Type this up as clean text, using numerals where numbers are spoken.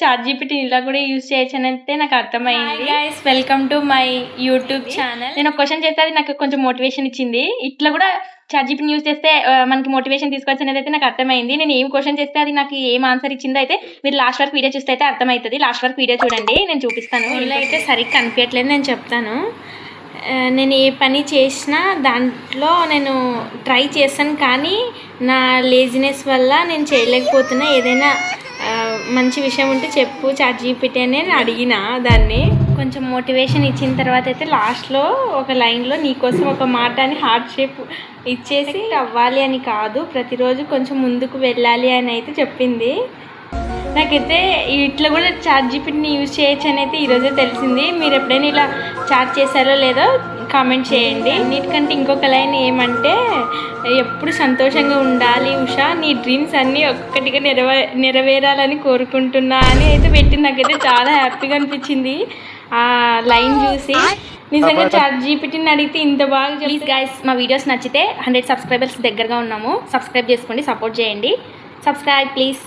Chat GPT ఇలా కూడా use చేయొచ్చు అని అయితే నాకు అర్థమైంది. Guys, welcome to my YouTube channel. నేను ఒక క్వశ్చన్ చేస్తే అది నాకు కొంచెం మోటివేషన్ ఇచ్చింది. ఇట్లా కూడా చాట్ జీపీటీ యూజ్ చేస్తే మనకి మోటివేషన్ తీసుకోవచ్చు అనేది అయితే నాకు అర్థమైంది. నేను ఏం క్వశ్చన్ చేస్తే అది నాకు ఏం ఆన్సర్ ఇచ్చిందో అయితే మీరు లాస్ట్ వరకు వీడియో చూస్తే అయితే అర్థమవుతుంది. లాస్ట్ వరకు వీడియో చూడండి, నేను చూపిస్తాను. ఇలా అయితే సరిగ్గా కనిపించట్లేదు, నేను చెప్తాను. నేను ఏ పని చేసినా దాంట్లో నేను ట్రై చేస్తాను, కానీ నా లేజినెస్ వల్ల నేను చేయలేకపోతున్నా. ఏదైనా మంచి విషయం ఉంటే చెప్పు చాట్ జీపీటీ అని నేను అడిగిన దాన్ని. కొంచెం మోటివేషన్ ఇచ్చిన తర్వాత అయితే లాస్ట్లో ఒక లైన్లో నీకోసం ఒక మాట అని హార్ట్ షేప్ ఇచ్చేసి అవ్వాలి అని కాదు, ప్రతిరోజు కొంచెం ముందుకు వెళ్ళాలి అని అయితే చెప్పింది. నాకైతే ఇట్లా కూడా చాట్ జీపీటీని యూజ్ చేయొచ్చు అని అయితే ఈరోజే తెలిసింది. మీరు ఎప్పుడైనా ఇలా చాట్ చేశారో లేదో కామెంట్ చేయండి. అన్నిటికంటే ఇంకొక లైన్ ఏమంటే, ఎప్పుడు సంతోషంగా ఉండాలి ఉషా, నీ డ్రీమ్స్ అన్నీ ఒక్కొక్కటిగా నెరవేరాలని కోరుకుంటున్నా అని అయితే పెట్టి నాకైతే చాలా హ్యాపీగా అనిపించింది ఆ లైన్ చూసి. నిజంగా చాట్ జీపీటీని అడిగితే ఇంత బాగా. ప్లీజ్ గైస్, మా వీడియోస్ నచ్చితే 100 సబ్స్క్రైబర్స్ దగ్గరగా ఉన్నాము, సబ్స్క్రైబ్ చేసుకోండి, సపోర్ట్ చేయండి. Subscribe please.